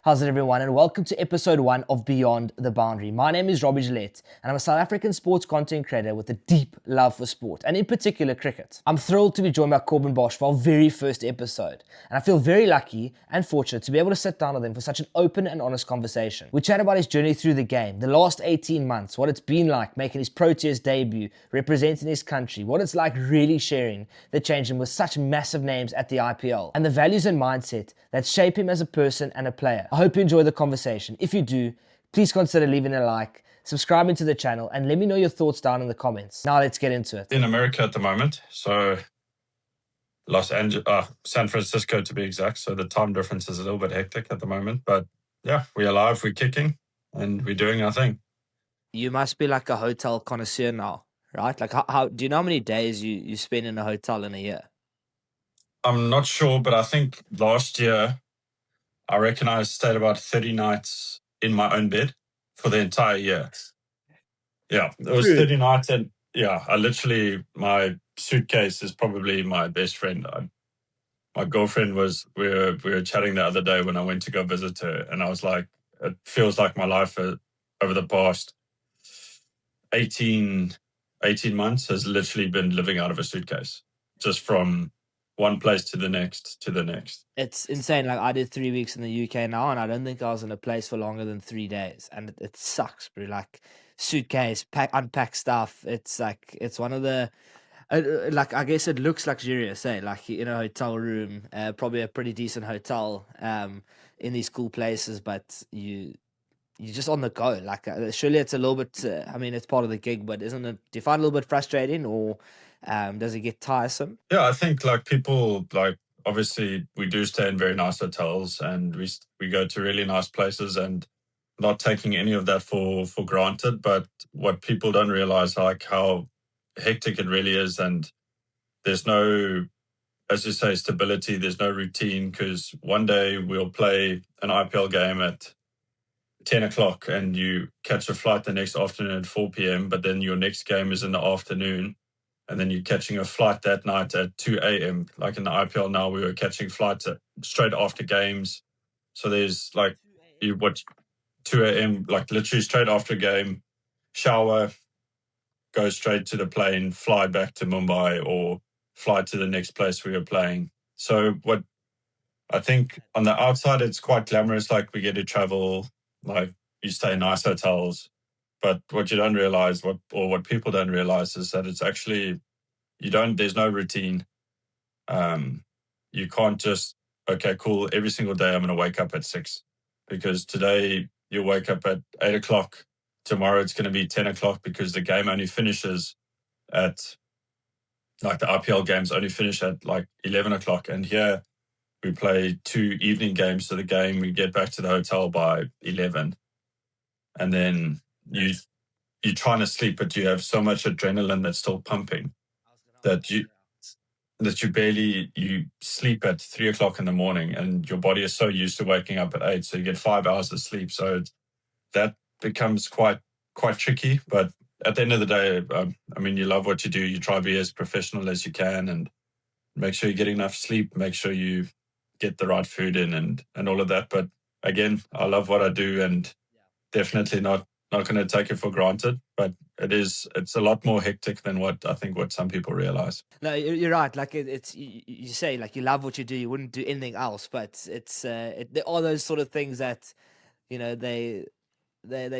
How's it, everyone, and welcome to episode 1 of Beyond the Boundary. My name is Robbie Gillett, and I'm a South African sports content creator with a deep love for sport, and in particular cricket. I'm thrilled to be joined by Corbin Bosch for our very first episode, and I feel very lucky and fortunate to be able to sit down with him for such an open and honest conversation. We chat about his journey through the game, the last 18 months, what it's been like making his Proteas debut, representing his country, what it's like really sharing the change with such massive names at the IPL, and the values and mindset that shape him as a person and a player. I hope you enjoy the conversation. If you do, please consider leaving a like, subscribing to the channel, and let me know your thoughts down in the comments. Now let's get into it. In America at the moment, so San Francisco to be exact. So the time difference is a little bit hectic at the moment, but yeah, we're alive, we're kicking, and we're doing our thing. You must be like a hotel connoisseur now, right? Like, how do you know how many days you spend in a hotel in a year? I'm not sure, but I think last year, I reckon I stayed about 30 nights in my own bed for the entire year. Yeah, it was 30 nights, and yeah, my suitcase is probably my best friend. My girlfriend we were chatting the other day when I went to go visit her, and I was like, it feels like my life over the past 18 months has literally been living out of a suitcase, just from one place to the next. It's insane. Like, I did 3 weeks in the UK now, and I don't think I was in a place for longer than 3 days, and it sucks, bro. Like, suitcase, unpack stuff. It's like, it's one of the like, I guess it looks luxurious, eh? Like, in a hotel room, probably a pretty decent hotel, in these cool places, but you're just on the go. Like, surely it's a little bit. I mean, it's part of the gig, but isn't it? Do you find it a little bit frustrating, or does it get tiresome? Yeah, I think like people like obviously we do stay in very nice hotels, and we go to really nice places, and not taking any of that for granted. But what people don't realize, like how hectic it really is, and there's no, as you say, stability. There's no routine, because one day we'll play an IPL game at 10 o'clock and you catch a flight the next afternoon at 4 p.m., but then your next game is in the afternoon, and then you're catching a flight that night at 2 a.m. Like in the IPL now, we were catching flights straight after games. So there's like, you watch 2 a.m., like literally straight after a game, shower, go straight to the plane, fly back to Mumbai, or fly to the next place we were playing. So what I think on the outside, it's quite glamorous. Like, we get to travel, like you stay in nice hotels. But what you don't realize, what people don't realize, is that it's actually, there's no routine. You can't just, okay, cool, every single day I'm going to wake up at 6, because today you wake up at 8 o'clock. Tomorrow it's going to be 10 o'clock, because the game only finishes at, like the IPL games only finish at like 11 o'clock. And here we play 2 evening games. So we get back to the hotel by 11. And then you're trying to sleep, but you have so much adrenaline that's still pumping that you sleep at 3 o'clock in the morning, and your body is so used to waking up at 8. So you get 5 hours of sleep. So that becomes quite tricky. But at the end of the day, I mean, you love what you do. You try to be as professional as you can, and make sure you're getting enough sleep, make sure you get the right food in, and all of that. But again, I love what I do, and definitely not going to take it for granted. But it's a lot more hectic than what some people realize. No, you're right. Like, it's you say, like, you love what you do, you wouldn't do anything else. But it's there are those sort of things that, they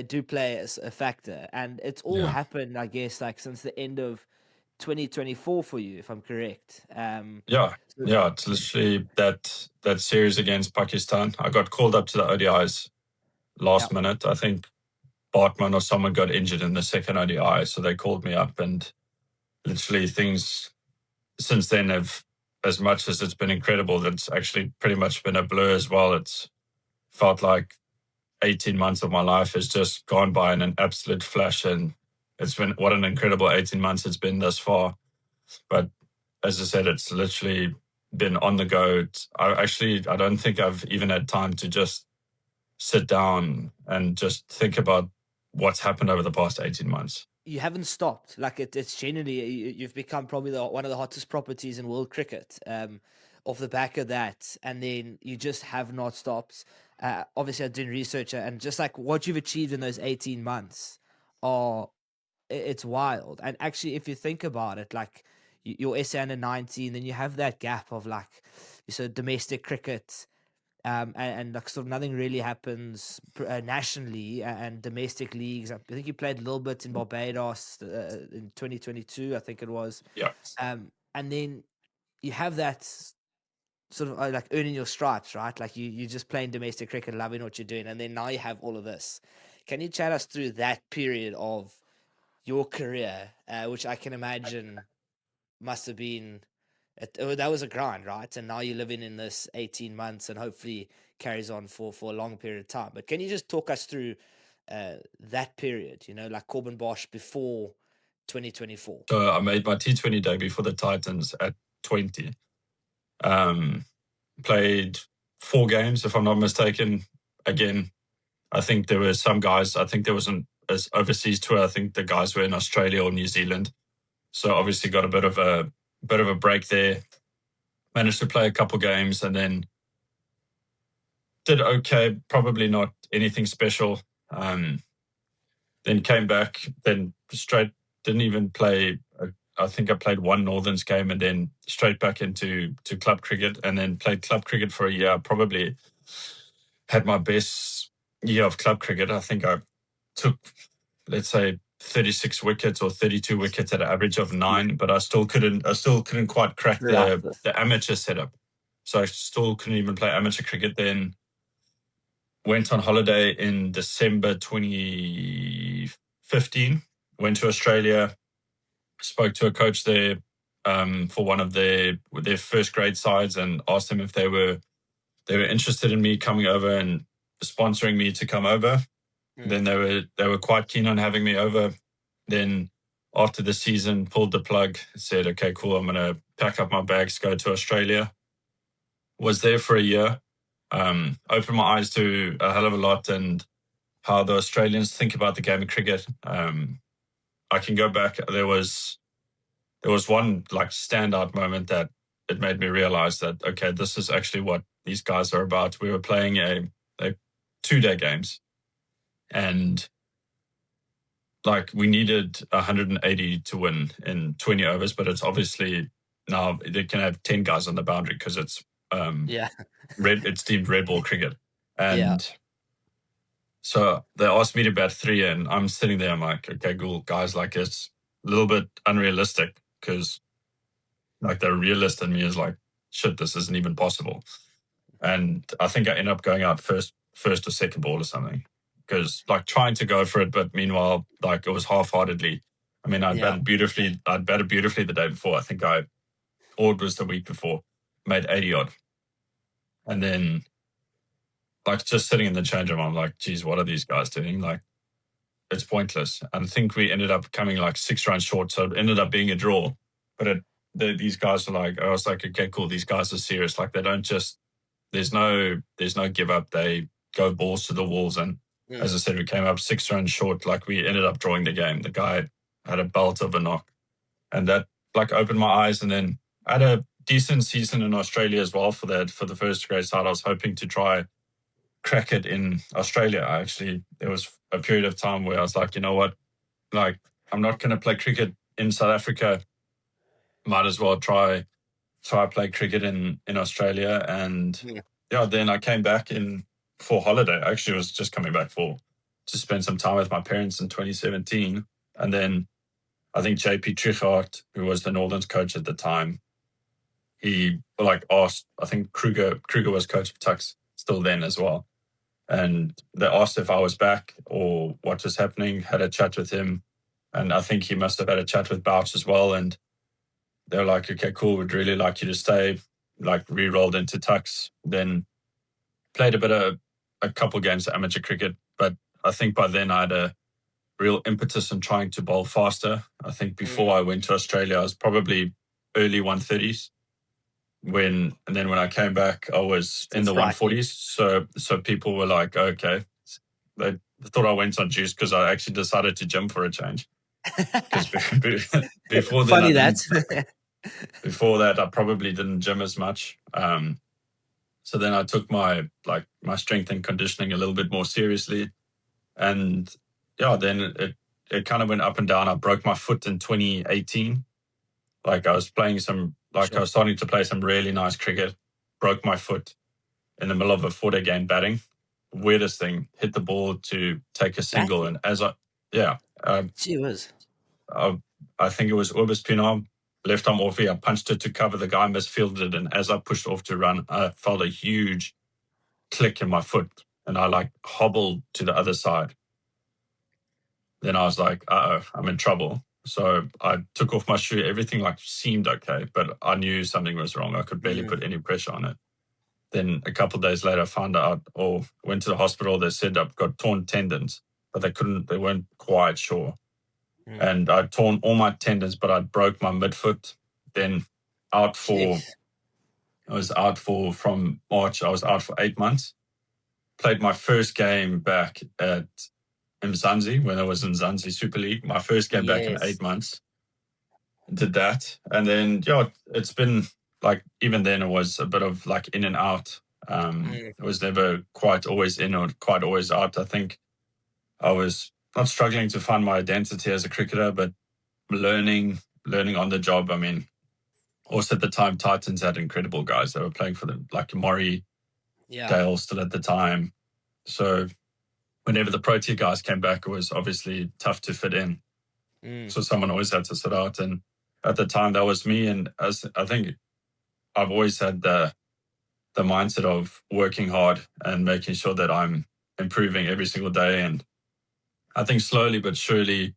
do play as a factor, and it's all happened, I guess, like since the end of 2024 for you, if I'm correct. Yeah, it's literally that series against Pakistan. I got called up to the ODIs last minute. I think Bartman or someone got injured in the second ODI, so they called me up, and literally things since then have, as much as it's been incredible, that's actually pretty much been a blur as well. It's felt like 18 months of my life has just gone by in an absolute flash, and it's been, what an incredible 18 months it's been thus far. But as I said, it's literally been on the go. I don't think I've even had time to just sit down and just think about what's happened over the past 18 months. You haven't stopped. Like, it's genuinely, you've become probably one of the hottest properties in world cricket, off the back of that, and then you just have not stopped. obviously I was doing research, and just like what you've achieved in those 18 months are it's wild. And actually, if you think about it, like your SA under 19, then you have that gap of like so domestic cricket, and like sort of nothing really happens nationally and domestic leagues. I think you played a little bit in Barbados in 2022, I think it was. Yeah. And then you have that sort of like earning your stripes, right? Like you just playing domestic cricket, loving what you're doing, and then now you have all of this. Can you chat us through that period of your career, which I can imagine must have been that was a grind, right? And now you're living in this 18 months, and hopefully carries on for a long period of time. But can you just talk us through that period? You know, like Corbin Bosch before 2024. So I made my T20 debut for the Titans at 20. Played 4 games, if I'm not mistaken. Again, I think there were some guys. I think there was an overseas tour. I think the guys were in Australia or New Zealand. So obviously got a bit of a break there. Managed to play a couple games and then did okay. Probably not anything special. Then came back. Then straight didn't even play. I think I played 1 Northerns game and then straight back into club cricket and then played club cricket for a year. Probably had my best year of club cricket. I think I took, let's say, 36 wickets or 32 wickets at an average of 9, but I still couldn't quite crack the amateur setup. So I still couldn't even play amateur cricket. Then went on holiday in December 2015, went to Australia, spoke to a coach there for one of their first grade sides and asked them if they were interested in me coming over and sponsoring me to come over. Then they were quite keen on having me over. Then after the season, pulled the plug, said, okay, cool, I'm going to pack up my bags, go to Australia. Was there for a year. Opened my eyes to a hell of a lot and how the Australians think about the game of cricket. I can go back. There was one like standout moment that it made me realize that, okay, this is actually what these guys are about. We were playing a 2-day games and like we needed 180 to win in 20 overs, but it's obviously now they can have 10 guys on the boundary because it's it's deemed red ball cricket. And so they asked me to bat 3 and I'm sitting there, I'm like, okay, cool, guys, like it's a little bit unrealistic because like the realist in me is like, shit, this isn't even possible. And I think I ended up going out first or second ball or something because like trying to go for it, but meanwhile, like it was half-heartedly. I mean, I'd batted beautifully the day before. I think was the week before, made 80 odd. And then like just sitting in the change room, I'm like, geez, what are these guys doing? Like, it's pointless. And I think we ended up coming like 6 runs short. So it ended up being a draw. But these guys are like, I was like, okay, cool. These guys are serious. Like they don't just, there's no give up. They go balls to the walls. And as I said, we came up 6 runs short. Like we ended up drawing the game. The guy had a belt of a knock. And that like opened my eyes. And then I had a decent season in Australia as well for the first grade side. I was hoping to try crack it in Australia. There was a period of time where I was like, you know what, like I'm not going to play cricket in South Africa. Might as well try play cricket in Australia. And then I came back in for holiday. I actually was just coming back to spend some time with my parents in 2017. And then I think JP Trichart, who was the Northerns coach at the time, he like asked, I think Kruger was coach of Tuks still then as well. And they asked if I was back or what was happening, had a chat with him. And I think he must have had a chat with Bouch as well. And they were like, okay, cool, we'd really like you to stay. Like re-rolled into Tuks. Then played a couple games of amateur cricket. But I think by then I had a real impetus in trying to bowl faster. I think before I went to Australia, I was probably early 130s. And then when I came back, I was in the 140s. So people were like, okay. They thought I went on juice because I actually decided to gym for a change. Because before Funny that, before that, I probably didn't gym as much. So then I took my strength and conditioning a little bit more seriously. And yeah, then it kind of went up and down. I broke my foot in 2018. Like I was playing I was starting to play some really nice cricket, broke my foot in the middle of a 4-day game batting. Weirdest thing, hit the ball to take a single. Batting? And Gee whiz. I think it was Orbis Pinar, left arm offie. I punched it to cover the guy, misfielded, and as I pushed off to run, I felt a huge click in my foot, and I like hobbled to the other side. Then I was like, uh-oh, I'm in trouble. So I took off my shoe. Everything like seemed okay, but I knew something was wrong. I could barely put any pressure on it. Then a couple of days later, I found out or went to the hospital. They said I've got torn tendons, but they weren't quite sure. And I'd torn all my tendons, but I broke my midfoot. Then I was out from March, I was out for 8 months. Played my first game back in Mzansi when I was in Mzansi Super League. My first game back in 8 months. Did that. And then, it's been like, even then it was a bit of like in and out. It was never quite always in or quite always out. I think I was not struggling to find my identity as a cricketer, but learning on the job. I mean, also at the time, Titans had incredible guys that were playing for them, like Maury, Dale still at the time. So whenever the Protea guys came back, it was obviously tough to fit in. So someone always had to sit out. And at the time, that was me. And as I think I've always had the mindset of working hard and making sure that I'm improving every single day. And I think slowly but surely,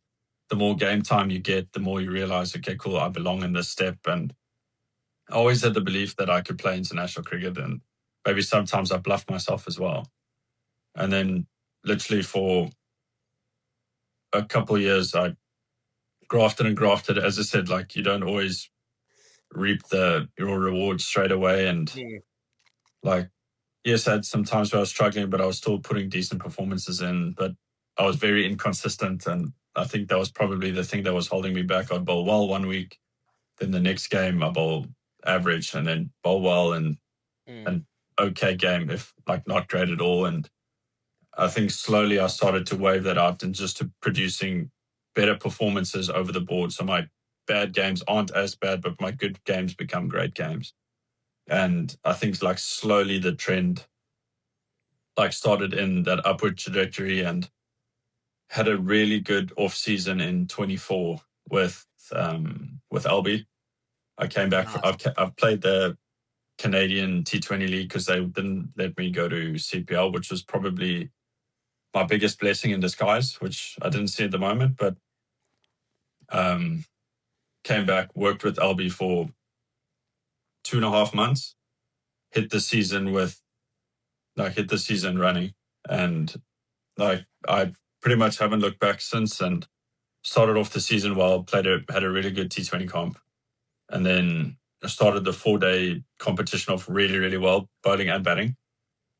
the more game time you get, the more you realize, okay, cool, I belong in this step. And I always had the belief that I could play international cricket, and maybe sometimes I bluffed myself as well. And then literally for a couple of years, I grafted. As I said, like you don't always reap your rewards straight away. And like, yes, I had some times where I was struggling, but I was still putting decent performances in. But I was very inconsistent, and I think that was probably the thing that was holding me back. I'd bowl well one week, then the next game I bowl average, and then bowl well and an okay game, if like not great at all. And I think slowly I started to wave that out and just to producing better performances over the board. So my bad games aren't as bad, but my good games become great games. And I think like slowly the trend like started in that upward trajectory, and had a really good off season in 24 with LB. I came back. I've played the Canadian T20 League because they didn't let me go to CPL, which was probably my biggest blessing in disguise, which I didn't see at the moment. But came back, worked with LB for 2.5 months, hit the season running, and like I pretty much haven't looked back since. And started off the season well, had a really good T20 comp, and then I started the 4-day competition off really, really well, bowling and batting.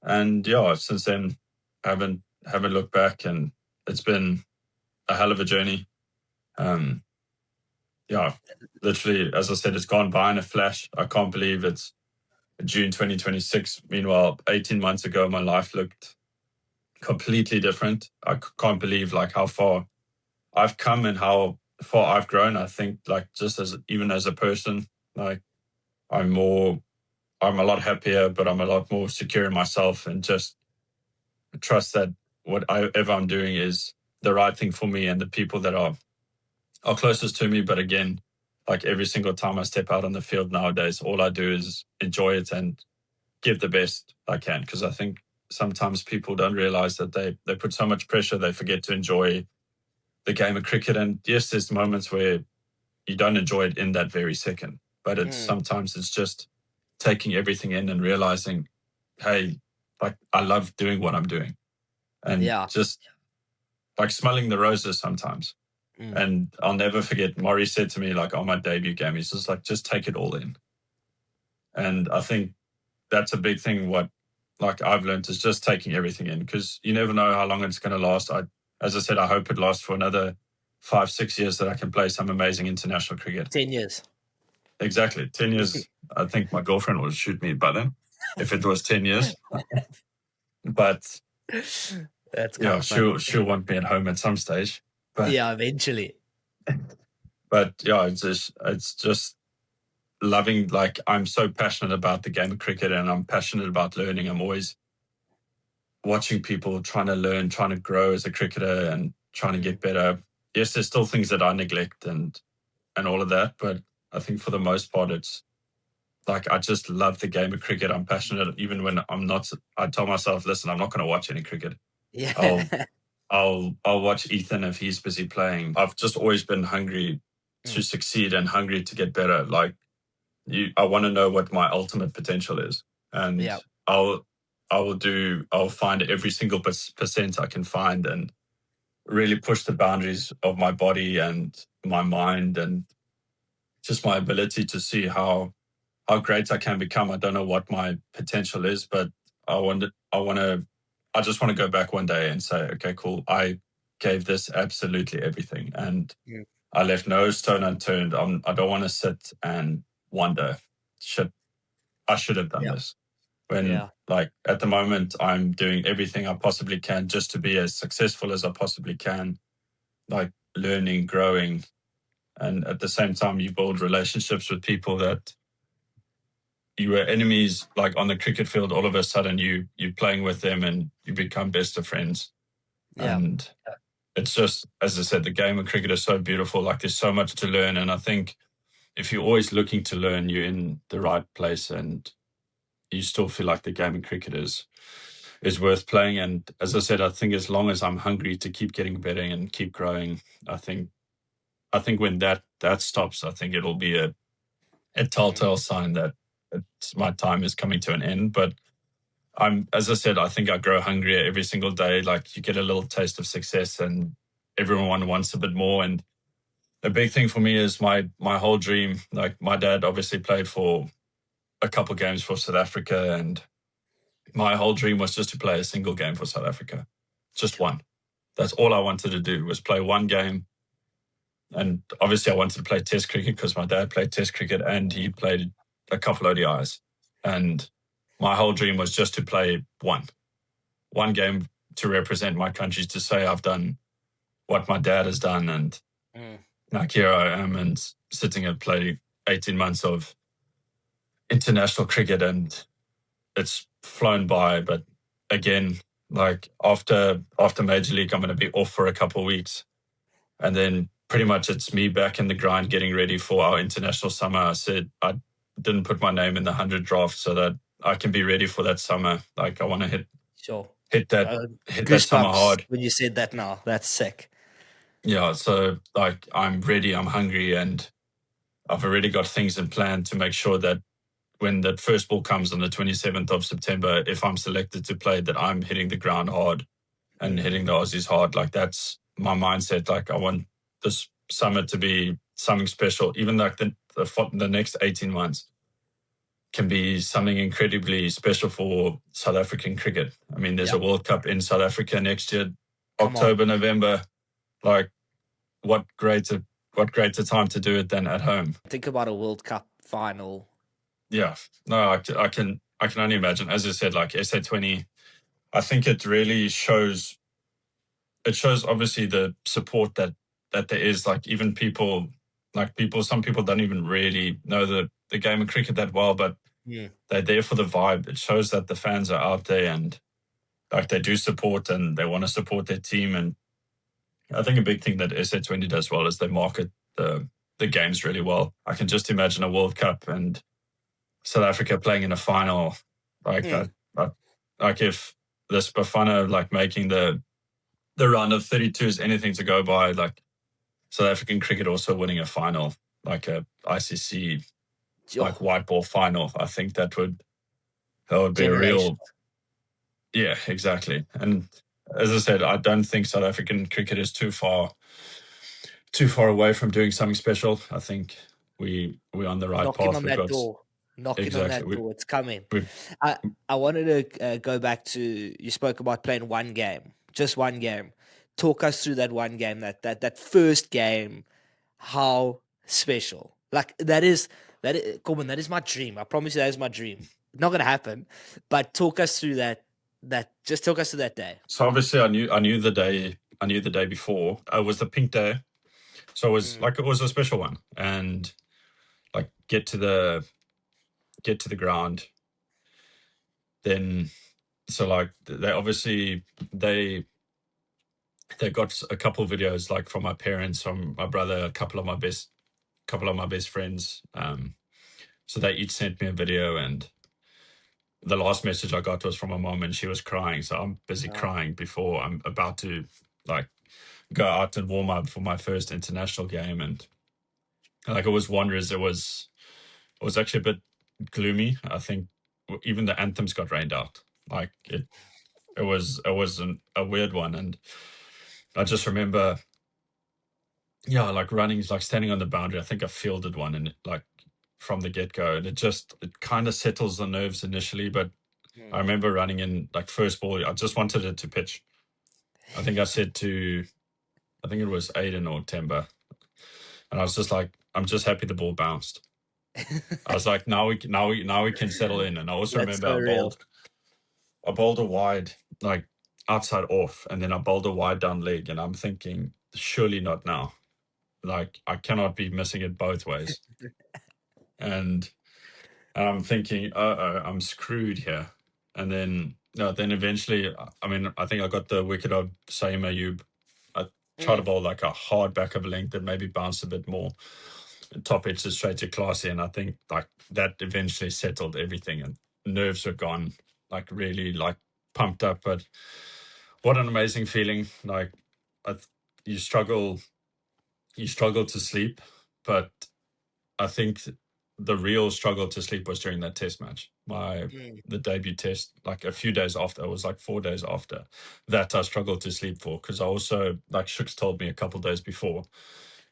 And since then I haven't looked back, and it's been a hell of a journey. Literally, as I said, it's gone by in a flash. I can't believe it's June 2026. Meanwhile, 18 months ago, my life looked completely different. I can't believe like how far I've come and how far I've grown. I think like just even as a person, like I'm a lot happier, but I'm a lot more secure in myself, and just trust that whatever I'm doing is the right thing for me and the people that are closest to me. But again, like every single time I step out on the field nowadays, all I do is enjoy it and give the best I can. Because I think sometimes people don't realize that they put so much pressure, they forget to enjoy the game of cricket. And yes, there's moments where you don't enjoy it in that very second, but sometimes it's just taking everything in and realizing, hey, like I love doing what I'm doing, and just like smelling the roses sometimes. And I'll never forget, Maury said to me, like on my debut game, he's just like, just take it all in. And I think that's a big thing. What like I've learned is just taking everything in, because you never know how long it's going to last. As I said, I hope it lasts for another 5-6 years, that I can play some amazing international cricket. 10 years. Exactly. 10 years. I think my girlfriend will shoot me by then. if it was 10 years. But That's kind yeah, of funny. she'll want me at home at some stage. But Yeah, eventually. yeah, it's just loving. Like, I'm so passionate about the game of cricket, and I'm passionate about learning. I'm always watching people trying to learn, trying to grow as a cricketer, and trying to get better. Yes, there's still things that I neglect and all of that, but I think for the most part, it's like I just love the game of cricket. I'm passionate, even when I'm not. I tell myself, listen, I'm not going to watch any cricket. I'll Yeah. I'll watch Ethan if he's busy playing. I've just always been hungry to succeed and hungry to get better. Like, I want to know what my ultimate potential is, and Yeah. I'll find every single percent I can find and really push the boundaries of my body and my mind and just my ability to see how great I can become. I don't know what my potential is, but I just want to go back one day and say, okay, cool. I gave this absolutely everything and I left no stone unturned. I don't want to sit and wonder, shit, I should have done this. When, like, at the moment, I'm doing everything I possibly can just to be as successful as I possibly can, like learning, growing. And at the same time, you build relationships with people that you were enemies, like on the cricket field. All of a sudden, you're playing with them and you become best of friends. Yeah. And it's just, as I said, the game of cricket is so beautiful. Like, there's so much to learn. And I think if you're always looking to learn, you're in the right place and you still feel like the game of cricket is worth playing. And as I said, I think as long as I'm hungry to keep getting better and keep growing, I think when that stops, I think it'll be a telltale sign that my time is coming to an end. But as I said, I think I grow hungrier every single day. Like, you get a little taste of success and everyone wants a bit more. And a big thing for me is my whole dream. Like, my dad obviously played for a couple games for South Africa, and my whole dream was just to play a single game for South Africa. Just one. That's all I wanted to do, was play one game. And obviously I wanted to play Test cricket because my dad played Test cricket and he played a couple ODIs. And my whole dream was just to play one game to represent my country, to say I've done what my dad has done. And like, here I am and sitting and play 18 months of international cricket, and it's flown by. But again, like, after Major League, I'm going to be off for a couple of weeks. And then pretty much it's me back in the grind, getting ready for our international summer. I said I didn't put my name in the 100 draft so that I can be ready for that summer. Like, I want to hit that summer hard. When you said that now. That's sick. Yeah, so like, I'm ready, I'm hungry, and I've already got things in plan to make sure that when that first ball comes on the 27th of September, if I'm selected to play, that I'm hitting the ground hard and hitting the Aussies hard. Like, that's my mindset. Like, I want this summer to be something special. Even like the next 18 months can be something incredibly special for South African cricket. I mean, there's a World Cup in South Africa next year, October, November. Like, what greater time to do it than at home? Think about a World Cup final. Yeah, no, I can only imagine. As I said, like SA20, I think it really shows. It shows obviously the support that there is. Like, even some people don't even really know the game of cricket that well, but they're there for the vibe. It shows that the fans are out there and like, they do support and they want to support their team. And I think a big thing that SA20 does well is they market the games really well. I can just imagine a World Cup and South Africa playing in a final. Like, like if this Bafana, like, making the round of 32 is anything to go by, like South African cricket also winning a final, like a ICC, like white ball final. I think that would be a real, yeah, exactly. And as I said, I don't think South African cricket is too far away from doing something special. I think we're on the right path. On that door. Knocking on that door. It's coming. I wanted to go back to, you spoke about playing one game, just one game. Talk us through that one game, that first game. How special! Like, that is Corbin. That is my dream. I promise you, that is my dream. not going to happen. But talk us through just talk us through that day. So obviously I knew the day before. It was the pink day. So it was like, it was a special one. And like get to the ground. Then so like they obviously they got a couple of videos like from my parents, from my brother, a couple of my best friends. So they each sent me a video, and the last message I got was from my mom, and she was crying. So I'm busy crying before I'm about to like go out and warm up for my first international game. And like, it was Wanderers. It was actually a bit gloomy. I think even the anthems got rained out. Like it was a weird one. And I just remember, yeah, like running, like standing on the boundary. I think I fielded one, and like from the get-go, and it kind of settles the nerves initially. But I remember running in, like, first ball, I just wanted it to pitch. I think I said to, I think it was Aiden or Temba, and I was just like, I'm just happy the ball bounced. I was like, now we can settle in. And I also remember I bowled a wide, like outside off, and then I bowled a wide down leg, and I'm thinking, surely not now. Like, I cannot be missing it both ways. And I'm thinking, I'm screwed here. And then eventually, I mean, I think I got the wicket of Saeem Ayub. I tried to bowl like a hard back of a length that maybe bounced a bit more. Top edge straight to Classy, and I think like that eventually settled everything, and nerves were gone, like really like pumped up. But what an amazing feeling! Like, you struggle to sleep, but I think the real struggle to sleep was during that test match. The debut test, like a few days after, it was like 4 days after that, I struggled to sleep for, because I also, like Shooks told me a couple of days before,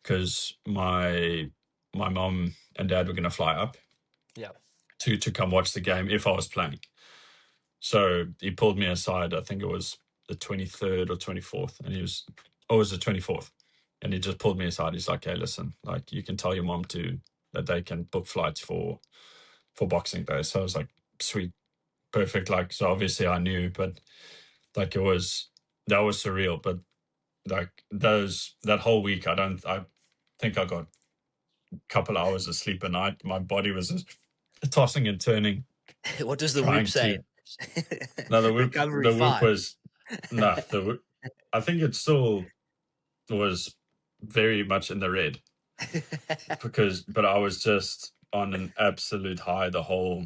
because my mom and dad were going to fly up to come watch the game if I was playing. So he pulled me aside, I think it was the 23rd or 24th, and it was the 24th. And he just pulled me aside. He's like, hey, listen, like, you can tell your mom that they can book flights for Boxing Day. So I was like, sweet, perfect. Like, so obviously I knew, but like, that was surreal. But like that whole week, I think I got a couple hours of sleep a night. My body was just tossing and turning. What does the whoop say? No, the whoop was, no, I think it still was very much in the red, but I was just on an absolute high the whole,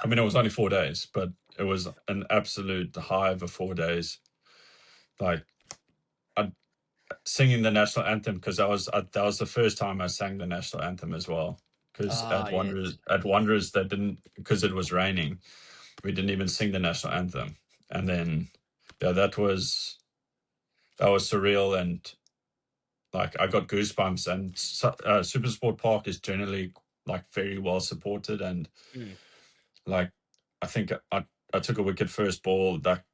I mean, it was only 4 days, but it was an absolute high for 4 days. Like, singing the national anthem, because that was the first time I sang the national anthem as well. Because at Wanderers, they didn't, because it was raining, we didn't even sing the national anthem. And then, yeah, that was surreal, and like, I got goosebumps. And Supersport Park is generally like very well supported, and like, I think I took a wicket first ball. That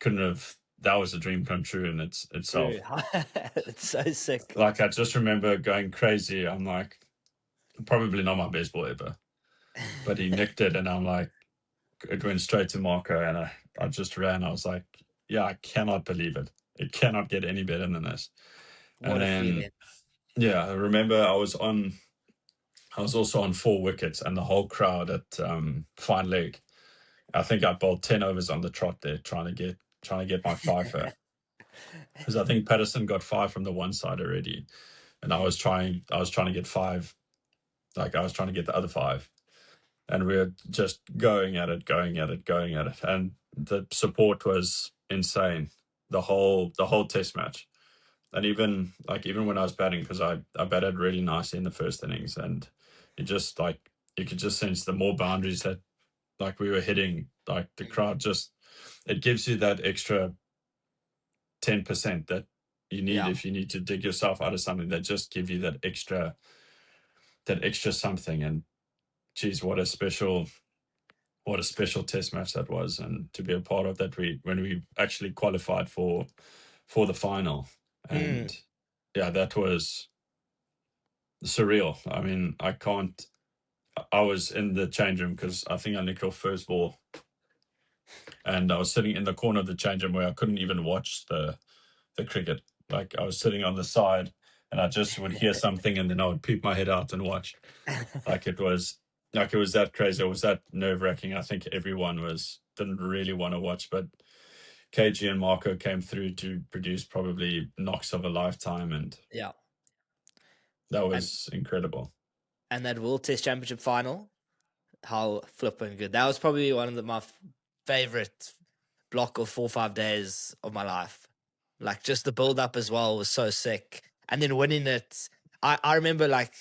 couldn't have. That was a dream come true in itself. It's so sick. Like, I just remember going crazy. I'm like, probably not my best ball ever, but he nicked it, and I'm like, it went straight to Marco, and I just ran. I was like, yeah, I cannot believe it. It cannot get any better than this. What a feeling. Yeah, I remember I was also on 4 wickets, and the whole crowd at fine leg. I think I bowled 10 overs on the trot there, trying to get my 5 out. Because I think Patterson got 5 from the one side already, and I was trying to get 5. Like, I was trying to get the other 5, and we were just going at it, and the support was insane the whole test match. And even when I was batting, because I batted really nicely in the first innings, and it just, like, you could just sense the more boundaries that, like, we were hitting, like, the crowd just, it gives you that extra 10% that you need if you need to dig yourself out of something. They just give you that extra something. And geez, what a special test match that was, and to be a part of that, when we actually qualified for the final. And yeah, that was surreal. I mean, I can't I was in the change room because I think I nicked off first ball, and I was sitting in the corner of the change room where I couldn't even watch the cricket. Like I was sitting on the side, and I just would hear something, and then I would peep my head out and watch. Like it was that crazy. It was that nerve wracking. I think everyone didn't really want to watch, but KG and Marco came through to produce probably knocks of a lifetime, and Yeah. that And was incredible. and that World Test Championship final, how flipping good. That was probably one of my favorite block of 4 or 5 days of my life. Like just the build up as well was so sick. And then winning it, I remember like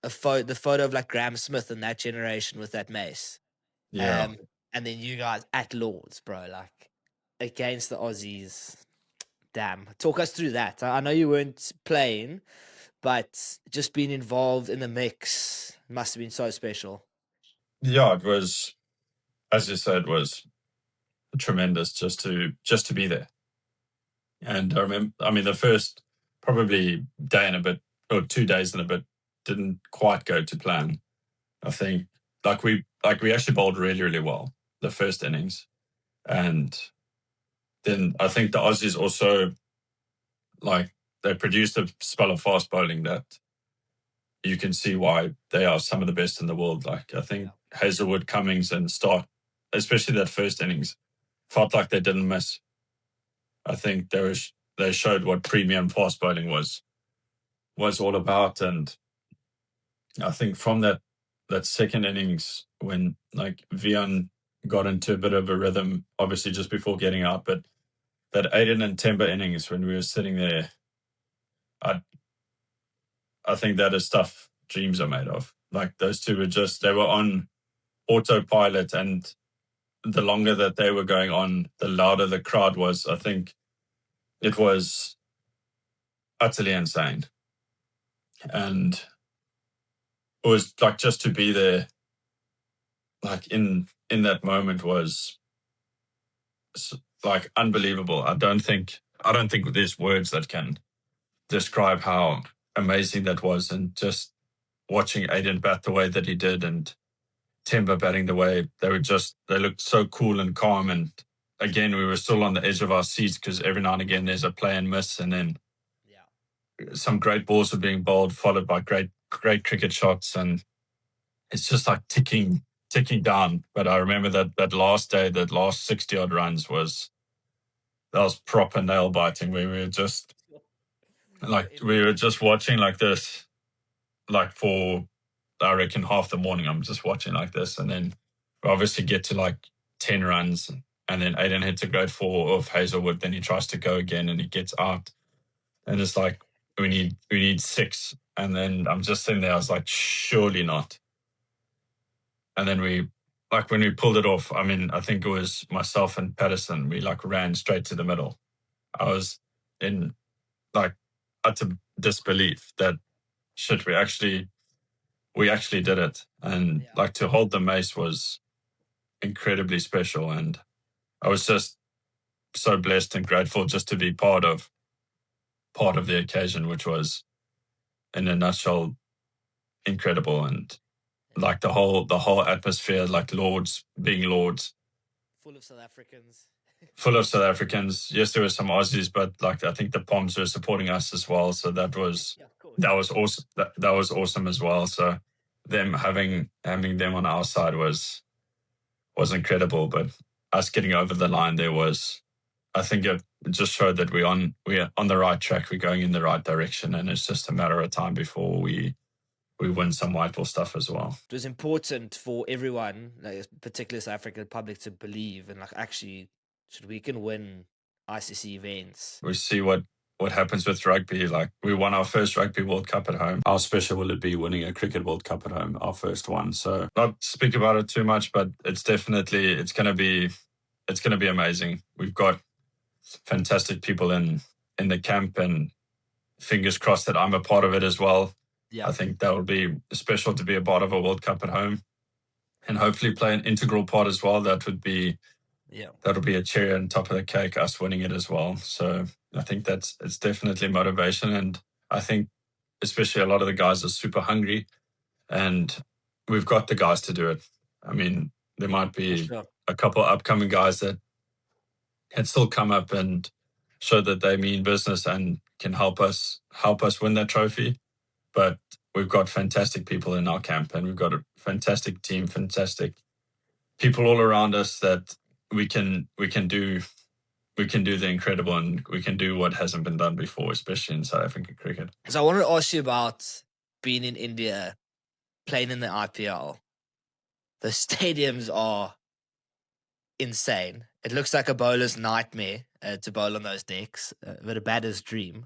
the photo of like Graham Smith and that generation with that mace. Yeah. And then you guys at Lords, bro, like against the Aussies. Damn. Talk us through that. I know you weren't playing, but just being involved in the mix must have been so special. Yeah, it was, as you said, was tremendous just to be there. And I remember, I mean, the first probably day and a bit, or 2 days and a bit, didn't quite go to plan. I think we actually bowled really, really well the first innings. And then I think the Aussies also, like, they produced a spell of fast bowling that you can see why they are some of the best in the world. Like, I think Hazelwood, Cummings, and Stark, especially that first innings, felt like they didn't miss. I think they showed what premium fast bowling was all about. And I think from that second innings, when like Vian got into a bit of a rhythm, obviously just before getting out, but that Aiden and Temba innings when we were sitting there, I think that is stuff dreams are made of. Like those two they were on autopilot, and the longer that they were going on, the louder the crowd was. I think it was utterly insane. And it was like just to be there, like in that moment was like unbelievable. I don't think there's words that can describe how amazing that was. And just watching Aiden bat the way that he did, and Timber batting the way they looked so cool and calm. And again, we were still on the edge of our seats because every now and again there's a play and miss, and then some great balls were being bowled, followed by great cricket shots, and it's just like ticking down. But I remember that last day, that last 60 odd runs was proper nail biting. We were just watching like this, like for I reckon half the morning. I'm just watching like this, and then we obviously get to like 10 runs, and then Aiden hits a great four of Hazelwood. Then he tries to go again, and he gets out, and it's like we need 6. And then I'm just sitting there. I was like, surely not. And then when we pulled it off, I mean, I think it was myself and Patterson. We like ran straight to the middle. I was in like utter disbelief that shit, we actually did it. And like to hold the mace was incredibly special. And I was just so blessed and grateful just to be part of the occasion, which was in a nutshell incredible. And like the whole atmosphere, like Lords being Lords, Full of South Africans. Yes, there were some Aussies, but like I think the Poms were supporting us as well. So that was awesome. That was awesome as well. So them having them on our side was incredible. But us getting over the line there was, I think it just showed that we're on the right track. We're going in the right direction, and it's just a matter of time before we win some white ball stuff as well. It was important for everyone, like, particularly South African public, to believe and like actually, should we can win ICC events. We see what happens with rugby. Like we won our first Rugby World Cup at home. How special will it be winning a Cricket World Cup at home, our first one? So not speak about it too much, but it's definitely it's going to be amazing. We've got fantastic people in the camp, and fingers crossed that I'm a part of it as well. Yeah. I think that would be special to be a part of a World Cup at home, and hopefully play an integral part as well. That'll be a cherry on top of the cake, us winning it as well. So I think it's definitely motivation. And I think especially a lot of the guys are super hungry, and we've got the guys to do it. I mean, there might For be sure. a couple upcoming guys that can still come up and show that they mean business and can help us win that trophy. But we've got fantastic people in our camp, and we've got a fantastic team, fantastic people all around us that we can do the incredible, and we can do what hasn't been done before, especially in South African cricket. So I wanted to ask you about being in India, playing in the IPL. The stadiums are insane. It looks like a bowler's nightmare to bowl on those decks, but a batter's dream.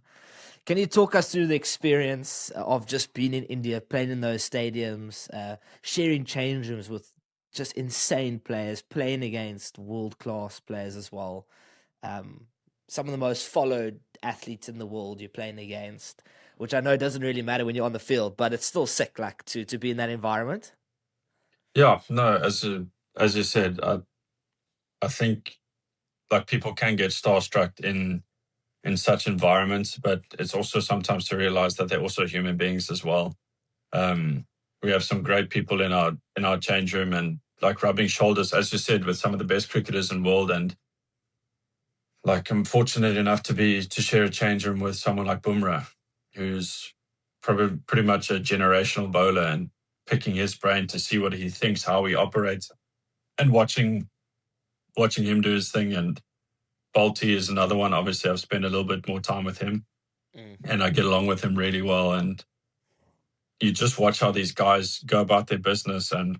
Can you talk us through the experience of just being in India, playing in those stadiums, sharing change rooms with just insane players, playing against world-class players as well? Some of the most followed athletes in the world you're playing against, which I know doesn't really matter when you're on the field, but it's still sick, like to be in that environment. Yeah, no, as you said, I think like people can get starstruck in such environments, but it's also sometimes to realize that they're also human beings as well. We have some great people in our change room, and like rubbing shoulders, as you said, with some of the best cricketers in the world. And like I'm fortunate enough to share a change room with someone like Bumrah, who's probably pretty much a generational bowler, and picking his brain to see what he thinks, how he operates, and watching him do his thing. And Balti is another one. Obviously, I've spent a little bit more time with him, and I get along with him really well. And you just watch how these guys go about their business. And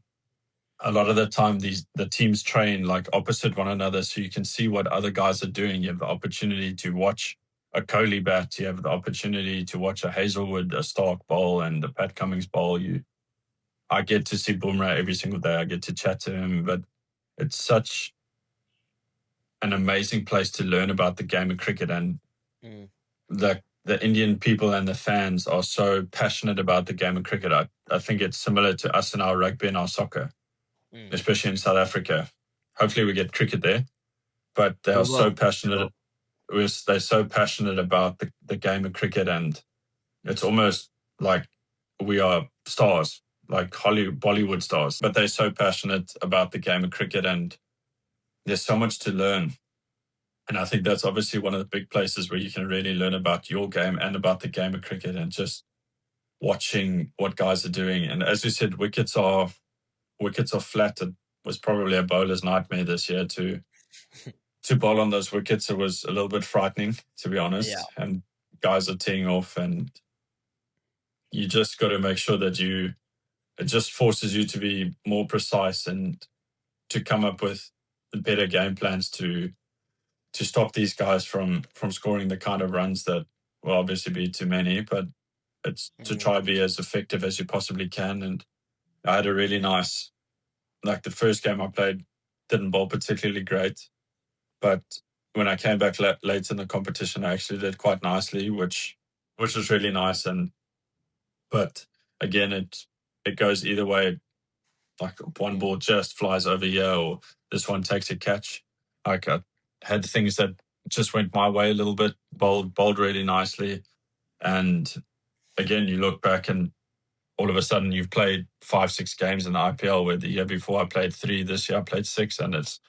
a lot of the time, the teams train like opposite one another, so you can see what other guys are doing. You have the opportunity to watch a Kohli bat. You have the opportunity to watch a Hazelwood, a Stark bowl, and a Pat Cummins bowl. I get to see Bumrah every single day. I get to chat to him, but it's such an amazing place to learn about the game of cricket. And the Indian people and the fans are so passionate about the game of cricket. I think it's similar to us in our rugby and our soccer, especially in South Africa. Hopefully we get cricket there, but they are so passionate. They're so passionate about the game of cricket, and it's almost like we are stars, like Hollywood, Bollywood stars, but they're so passionate about the game of cricket, and there's so much to learn. And I think that's obviously one of the big places where you can really learn about your game and about the game of cricket, and just watching what guys are doing. And as you said, wickets are flat. It was probably a bowler's nightmare this year to bowl on those wickets. It was a little bit frightening, to be honest. Yeah. And guys are teeing off, and you just got to make sure that it just forces you to be more precise and to come up with better game plans to stop these guys from scoring the kind of runs that will obviously be too many, but it's to try to be as effective as you possibly can. And I had a really nice, like the first game I played, didn't bowl particularly great, but when I came back late in the competition, I actually did quite nicely, which was really nice. But again, it goes either way. Like one ball just flies over here, or this one takes a catch. Like I had things that just went my way a little bit, bowled really nicely. And again, you look back and all of a sudden you've played 5-6 games in the IPL, where the year before I played 3, this year I played 6. And it's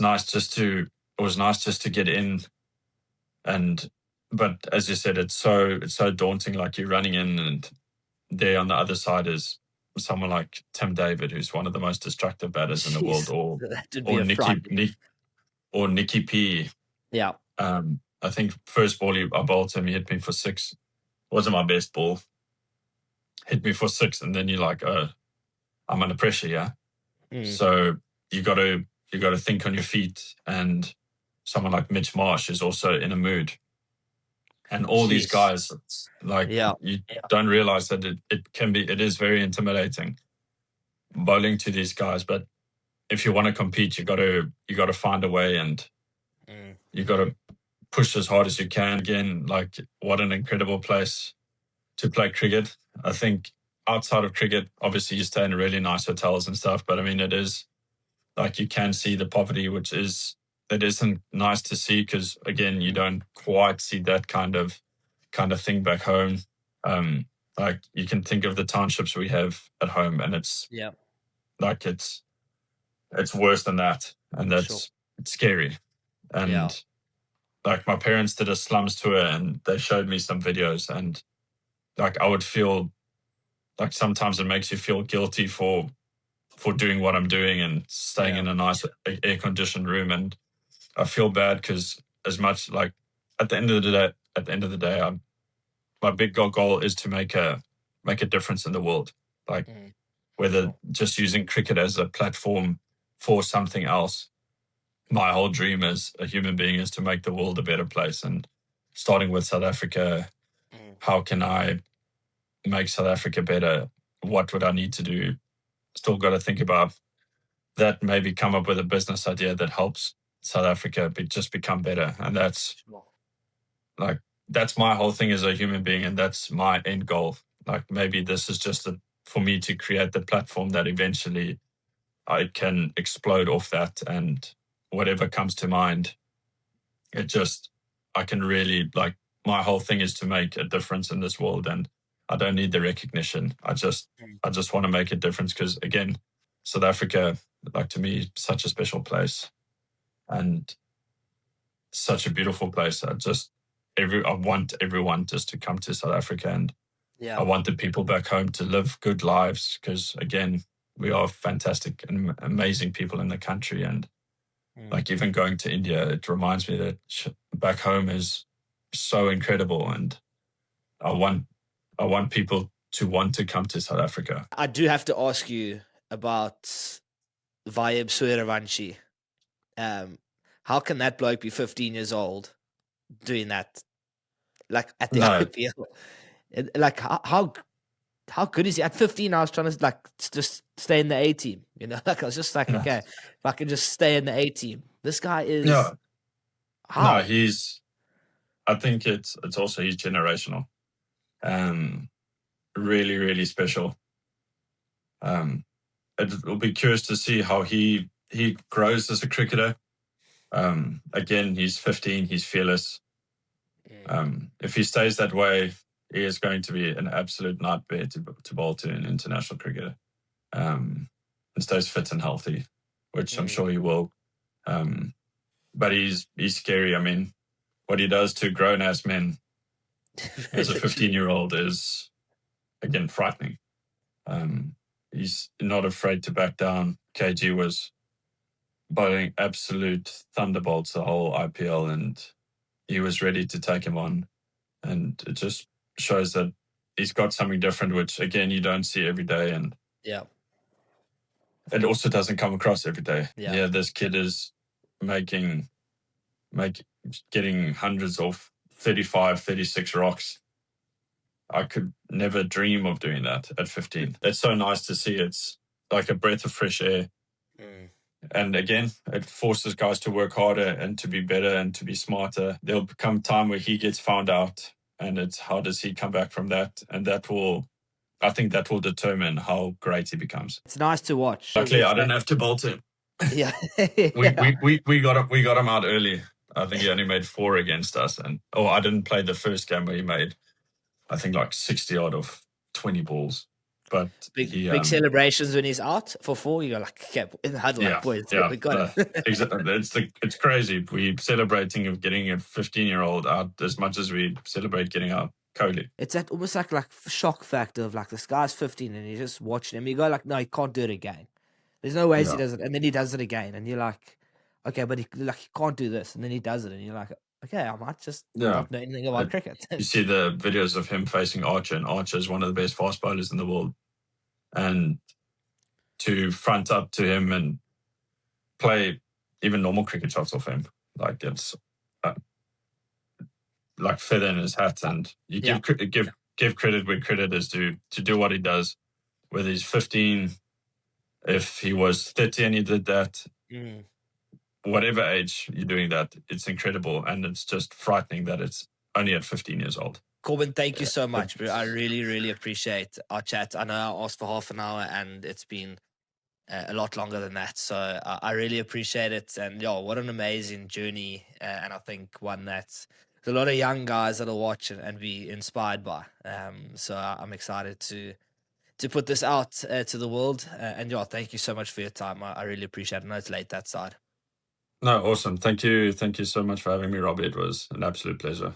nice it was nice just to get in. But as you said, it's so daunting. Like you're running in, and there on the other side is someone like Tim David, who's one of the most destructive batters in the world, or Nicky P. Yeah. I think first ball I bowled him, he hit me for 6. Wasn't my best ball. Hit me for 6, and then you're like, oh, I'm under pressure, yeah. So you got to think on your feet. And someone like Mitch Marsh is also in a mood. And all these guys, like you don't realize that it is very intimidating bowling to these guys. But if you want to compete, you got to find a way, and you got to push as hard as you can. Again, like what an incredible place to play cricket. I think outside of cricket, obviously you stay in really nice hotels and stuff, but I mean, it is like you can see the poverty, that isn't nice to see, because again, you don't quite see that kind of thing back home. Like, you can think of the townships we have at home, and it's Yeah. like it's worse than that, and Sure. it's scary. Yeah. And like, my parents did a slums tour, and they showed me some videos, and like, I would feel like sometimes it makes you feel guilty for doing what I'm doing and staying in a nice air conditioned room, and I feel bad because as much like at the end of the day, my big goal is to make a difference in the world. Like, whether just using cricket as a platform for something else. My whole dream as a human being is to make the world a better place. And starting with South Africa, how can I make South Africa better? What would I need to do? Still got to think about that, maybe come up with a business idea that helps South Africa just become better. And that's my whole thing as a human being, and that's my end goal. Like, maybe this is just for me to create the platform that eventually I can explode off that, and whatever comes to mind, I can really, like, my whole thing is to make a difference in this world, and I don't need the recognition. I just want to make a difference because, again, South Africa, like, to me, such a special place and such a beautiful place. I want everyone just to come to South Africa, and I want the people back home to live good lives because, again, we are fantastic and amazing people in the country. And like, even going to India, it reminds me that back home is so incredible, and I want people to want to come to South Africa. I do have to ask you about Vayeb Soeravanchi. How can that bloke be 15 years old doing that? Like, at the No. IPL, like, how good is he? At 15, I was trying to, like, just stay in the A team. You know, like, I was just like, okay, if I can just stay in the A team. This guy is how? No, I think it's also, he's generational. Really, really special. It'll be curious to see how he grows as a cricketer. Again, he's 15, he's fearless. If he stays that way, he is going to be an absolute nightmare to bowl to in international cricket. And stays fit and healthy, which I'm sure he will. But he's scary. I mean, what he does to grown-ass men as a 15-year-old is, again, frightening. He's not afraid to back down. KG was bowling absolute thunderbolts the whole IPL, and he was ready to take him on. And it just shows that he's got something different, which, again, you don't see every day. And it also doesn't come across every day. Yeah, this kid is getting hundreds of 35, 36 rocks. I could never dream of doing that at 15. It's so nice to see. It's like a breath of fresh air. And again, it forces guys to work harder and to be better and to be smarter. There'll come a time where he gets found out, and it's how does he come back from that? And I think that will determine how great he becomes. It's nice to watch. Luckily, I didn't have to bolt him. Yeah. We got him out early. I think he only made 4 against us, and I didn't play the first game where he made, I think, like 60 out of 20 balls. But big celebrations when he's out for 4. You're like, okay, in the huddle, like, boys, we got it. It's crazy. We're celebrating of getting a 15-year-old out as much as we celebrate getting out Kohli. It's that almost like shock factor of, like, this guy's 15 and you're just watching him. You go like, no, he can't do it again. There's no ways he does it, and then he does it again, and you're like, okay, but he can't do this, and then he does it, and you're like, okay, I might just not know anything about cricket. You see the videos of him facing Archer, and Archer is one of the best fast bowlers in the world, and to front up to him and play even normal cricket shots off him, like, it's like feather in his hat, and you give credit where credit is due to do what he does, whether he's 15. If he was 30 and he did that, whatever age you're doing that, it's incredible. And it's just frightening that it's only at 15 years old. Corbin, thank you so much, bro. I really, really appreciate our chat. I know I asked for half an hour and it's been a lot longer than that. So I really appreciate it. And what an amazing journey. And I think one that there's a lot of young guys that'll watch and be inspired by. So I'm excited to put this out to the world. And yeah, thank you so much for your time. I really appreciate it. I know it's late that side. No, awesome. Thank you. Thank you so much for having me, Robbie. It was an absolute pleasure.